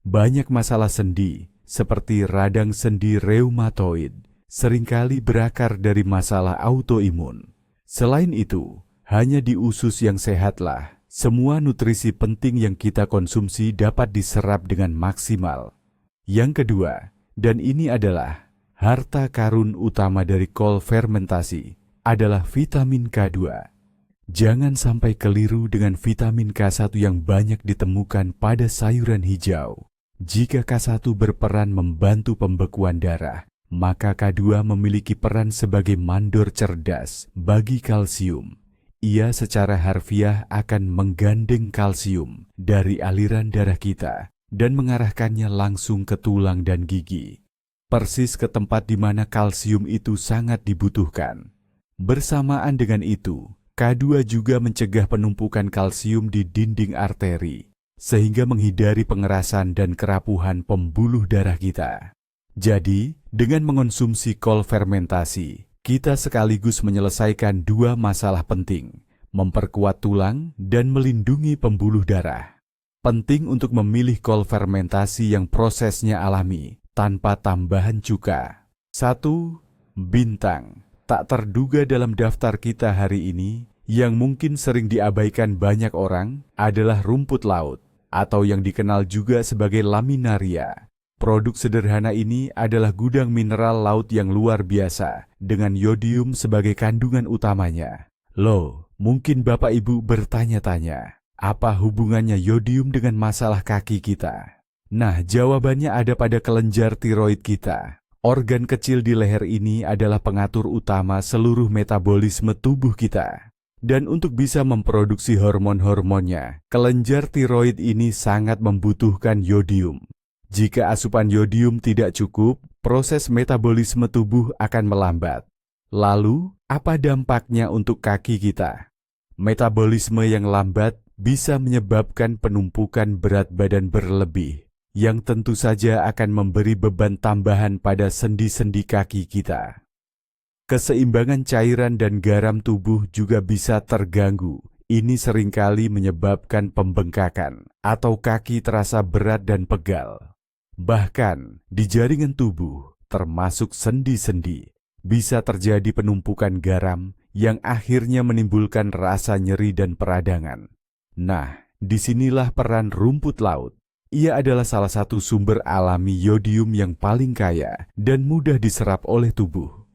Speaker 1: Banyak masalah sendi, seperti radang sendi reumatoid, seringkali berakar dari masalah autoimun. Selain itu, hanya di usus yang sehatlah semua nutrisi penting yang kita konsumsi dapat diserap dengan maksimal. Yang kedua, dan ini adalah harta karun utama dari kol fermentasi, adalah vitamin K2. Jangan sampai keliru dengan vitamin K1 yang banyak ditemukan pada sayuran hijau. Jika K1 berperan membantu pembekuan darah, maka K2 memiliki peran sebagai mandor cerdas bagi kalsium. Ia secara harfiah akan menggandeng kalsium dari aliran darah kita dan mengarahkannya langsung ke tulang dan gigi, persis ke tempat di mana kalsium itu sangat dibutuhkan. Bersamaan dengan itu, K2 juga mencegah penumpukan kalsium di dinding arteri, sehingga menghindari pengerasan dan kerapuhan pembuluh darah kita. Jadi, dengan mengonsumsi kol fermentasi, kita sekaligus menyelesaikan dua masalah penting, memperkuat tulang dan melindungi pembuluh darah. Penting untuk memilih kol fermentasi yang prosesnya alami, tanpa tambahan cuka. 1. Bintang. Tak terduga dalam daftar kita hari ini, yang mungkin sering diabaikan banyak orang, adalah rumput laut, atau yang dikenal juga sebagai laminaria. Produk sederhana ini adalah gudang mineral laut yang luar biasa, dengan yodium sebagai kandungan utamanya. Loh, mungkin Bapak Ibu bertanya-tanya, apa hubungannya yodium dengan masalah kaki kita? Nah, jawabannya ada pada kelenjar tiroid kita. Organ kecil di leher ini adalah pengatur utama seluruh metabolisme tubuh kita. Dan untuk bisa memproduksi hormon-hormonnya, kelenjar tiroid ini sangat membutuhkan yodium. Jika asupan yodium tidak cukup, proses metabolisme tubuh akan melambat. Lalu, apa dampaknya untuk kaki kita? Metabolisme yang lambat bisa menyebabkan penumpukan berat badan berlebih, yang tentu saja akan memberi beban tambahan pada sendi-sendi kaki kita. Keseimbangan cairan dan garam tubuh juga bisa terganggu. Ini seringkali menyebabkan pembengkakan atau kaki terasa berat dan pegal. Bahkan di jaringan tubuh, termasuk sendi-sendi, bisa terjadi penumpukan garam yang akhirnya menimbulkan rasa nyeri dan peradangan. Nah, disinilah peran rumput laut. Ia adalah salah satu sumber alami yodium yang paling kaya dan mudah diserap oleh tubuh.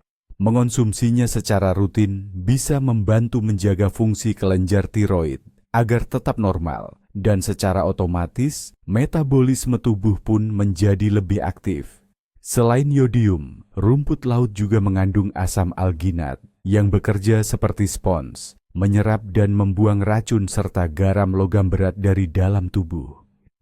Speaker 1: Mengonsumsinya secara rutin bisa membantu menjaga fungsi kelenjar tiroid agar tetap normal, dan secara otomatis metabolisme tubuh pun menjadi lebih aktif. Selain yodium, rumput laut juga mengandung asam alginat yang bekerja seperti spons, menyerap dan membuang racun serta garam logam berat dari dalam tubuh.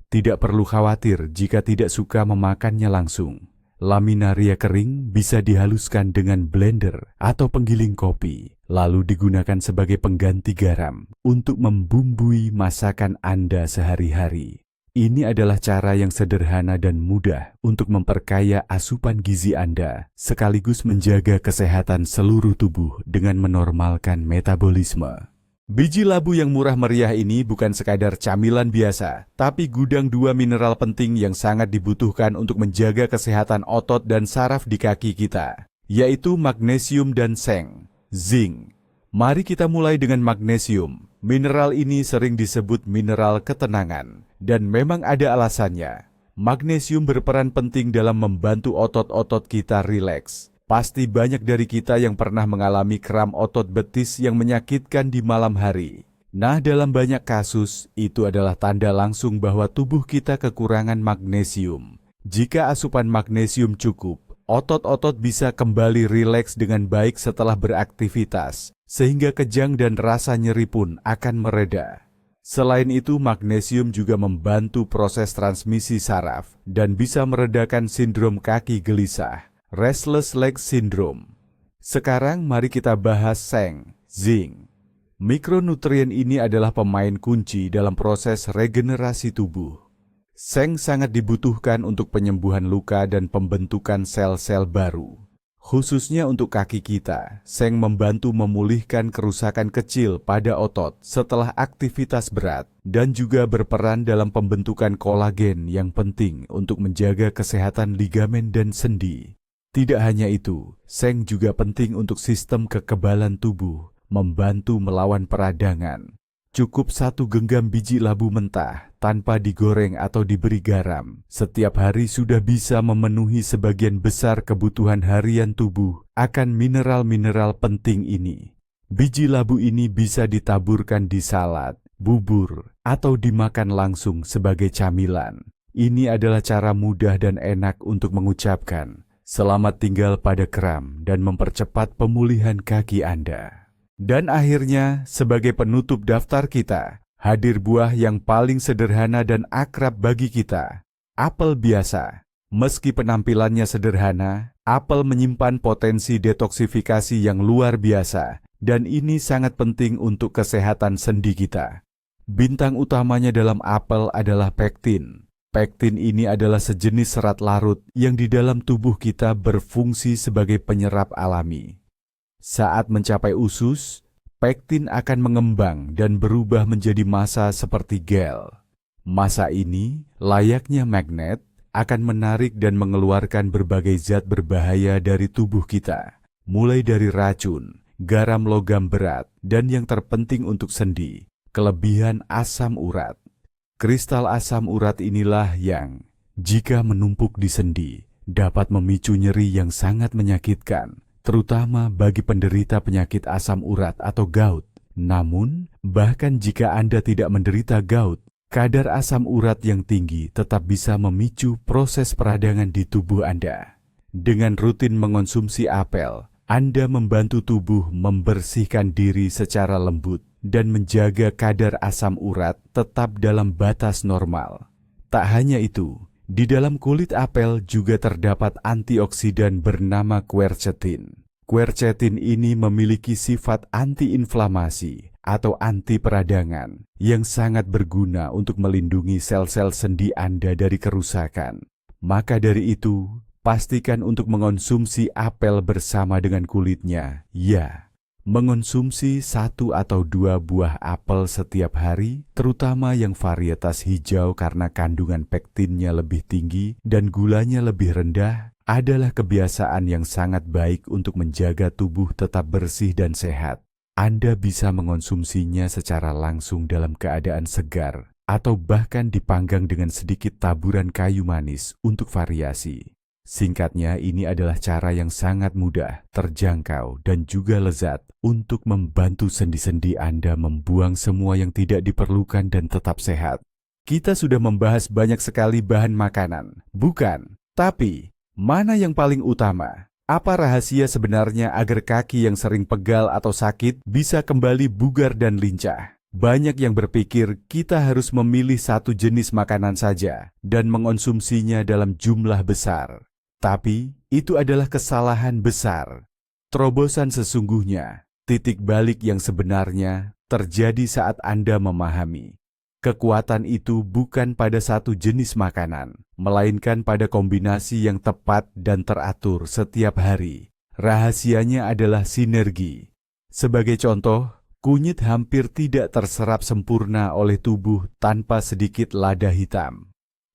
Speaker 1: Tidak perlu khawatir jika tidak suka memakannya langsung. Laminaria kering bisa dihaluskan dengan blender atau penggiling kopi, lalu digunakan sebagai pengganti garam untuk membumbui masakan Anda sehari-hari. Ini adalah cara yang sederhana dan mudah untuk memperkaya asupan gizi Anda, sekaligus menjaga kesehatan seluruh tubuh dengan menormalkan metabolisme. Biji labu yang murah meriah ini bukan sekadar camilan biasa, tapi gudang dua mineral penting yang sangat dibutuhkan untuk menjaga kesehatan otot dan saraf di kaki kita, yaitu magnesium dan seng, zinc. Mari kita mulai dengan magnesium. Mineral ini sering disebut mineral ketenangan, dan memang ada alasannya. Magnesium berperan penting dalam membantu otot-otot kita rileks. Pasti banyak dari kita yang pernah mengalami kram otot betis yang menyakitkan di malam hari. Nah, dalam banyak kasus, itu adalah tanda langsung bahwa tubuh kita kekurangan magnesium. Jika asupan magnesium cukup, otot-otot bisa kembali rileks dengan baik setelah beraktivitas, sehingga kejang dan rasa nyeri pun akan mereda. Selain itu, magnesium juga membantu proses transmisi saraf dan bisa meredakan sindrom kaki gelisah, restless leg syndrome. Sekarang mari kita bahas seng, zinc. Mikronutrien ini adalah pemain kunci dalam proses regenerasi tubuh. Seng sangat dibutuhkan untuk penyembuhan luka dan pembentukan sel-sel baru. Khususnya untuk kaki kita, seng membantu memulihkan kerusakan kecil pada otot setelah aktivitas berat dan juga berperan dalam pembentukan kolagen yang penting untuk menjaga kesehatan ligamen dan sendi. Tidak hanya itu, seng juga penting untuk sistem kekebalan tubuh, membantu melawan peradangan. Cukup 1 genggam biji labu mentah tanpa digoreng atau diberi garam. Setiap hari sudah bisa memenuhi sebagian besar kebutuhan harian tubuh akan mineral-mineral penting ini. Biji labu ini bisa ditaburkan di salad, bubur, atau dimakan langsung sebagai camilan. Ini adalah cara mudah dan enak untuk mengucapkan selamat tinggal pada kram dan mempercepat pemulihan kaki Anda. Dan akhirnya, sebagai penutup daftar kita, hadir buah yang paling sederhana dan akrab bagi kita, apel biasa. Meski penampilannya sederhana, apel menyimpan potensi detoksifikasi yang luar biasa, dan ini sangat penting untuk kesehatan sendi kita. Bintang utamanya dalam apel adalah pektin. Pektin ini adalah sejenis serat larut yang di dalam tubuh kita berfungsi sebagai penyerap alami. Saat mencapai usus, pektin akan mengembang dan berubah menjadi massa seperti gel. Massa ini, layaknya magnet, akan menarik dan mengeluarkan berbagai zat berbahaya dari tubuh kita, mulai dari racun, garam logam berat, dan yang terpenting untuk sendi, kelebihan asam urat. Kristal asam urat inilah yang, jika menumpuk di sendi, dapat memicu nyeri yang sangat menyakitkan, terutama bagi penderita penyakit asam urat atau gout. Namun, bahkan jika Anda tidak menderita gout, kadar asam urat yang tinggi tetap bisa memicu proses peradangan di tubuh Anda. Dengan rutin mengonsumsi apel, Anda membantu tubuh membersihkan diri secara lembut dan menjaga kadar asam urat tetap dalam batas normal. Tak hanya itu, di dalam kulit apel juga terdapat antioksidan bernama quercetin. Quercetin ini memiliki sifat antiinflamasi atau anti peradangan yang sangat berguna untuk melindungi sel-sel sendi Anda dari kerusakan. Maka dari itu, pastikan untuk mengonsumsi apel bersama dengan kulitnya. Ya, mengonsumsi 1 atau 2 buah apel setiap hari, terutama yang varietas hijau karena kandungan pektinnya lebih tinggi dan gulanya lebih rendah, adalah kebiasaan yang sangat baik untuk menjaga tubuh tetap bersih dan sehat. Anda bisa mengonsumsinya secara langsung dalam keadaan segar, atau bahkan dipanggang dengan sedikit taburan kayu manis untuk variasi. Singkatnya, ini adalah cara yang sangat mudah, terjangkau, dan juga lezat untuk membantu sendi-sendi Anda membuang semua yang tidak diperlukan dan tetap sehat. Kita sudah membahas banyak sekali bahan makanan, bukan? Tapi, mana yang paling utama? Apa rahasia sebenarnya agar kaki yang sering pegal atau sakit bisa kembali bugar dan lincah? Banyak yang berpikir kita harus memilih satu jenis makanan saja dan mengonsumsinya dalam jumlah besar. Tapi, itu adalah kesalahan besar. Terobosan sesungguhnya, titik balik yang sebenarnya, terjadi saat Anda memahami. Kekuatan itu bukan pada satu jenis makanan, melainkan pada kombinasi yang tepat dan teratur setiap hari. Rahasianya adalah sinergi. Sebagai contoh, kunyit hampir tidak terserap sempurna oleh tubuh tanpa sedikit lada hitam.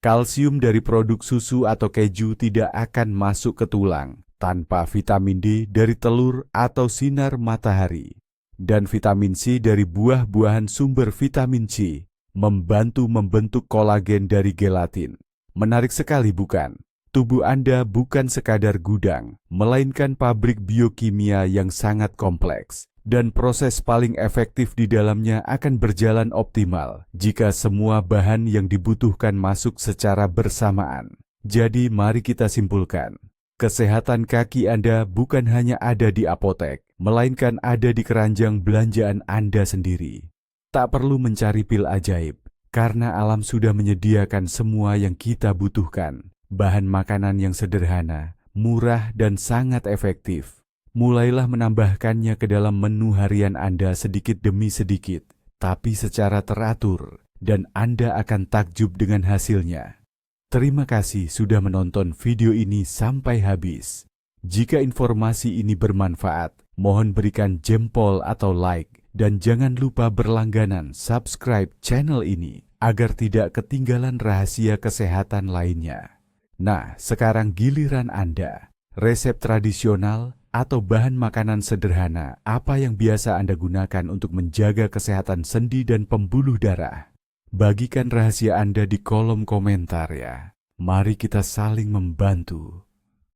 Speaker 1: Kalsium dari produk susu atau keju tidak akan masuk ke tulang tanpa vitamin D dari telur atau sinar matahari. Dan vitamin C dari buah-buahan sumber vitamin C membantu membentuk kolagen dari gelatin. Menarik sekali bukan? Tubuh Anda bukan sekadar gudang, melainkan pabrik biokimia yang sangat kompleks. Dan proses paling efektif di dalamnya akan berjalan optimal jika semua bahan yang dibutuhkan masuk secara bersamaan. Jadi mari kita simpulkan, kesehatan kaki Anda bukan hanya ada di apotek, melainkan ada di keranjang belanjaan Anda sendiri. Tak perlu mencari pil ajaib, karena alam sudah menyediakan semua yang kita butuhkan. Bahan makanan yang sederhana, murah dan sangat efektif. Mulailah menambahkannya ke dalam menu harian Anda sedikit demi sedikit, tapi secara teratur, dan Anda akan takjub dengan hasilnya. Terima kasih sudah menonton video ini sampai habis. Jika informasi ini bermanfaat, mohon berikan jempol atau like, dan jangan lupa berlangganan subscribe channel ini, agar tidak ketinggalan rahasia kesehatan lainnya. Nah, sekarang giliran Anda. Resep tradisional atau bahan makanan sederhana apa yang biasa Anda gunakan untuk menjaga kesehatan sendi dan pembuluh darah? Bagikan rahasia Anda di kolom komentar ya. Mari kita saling membantu.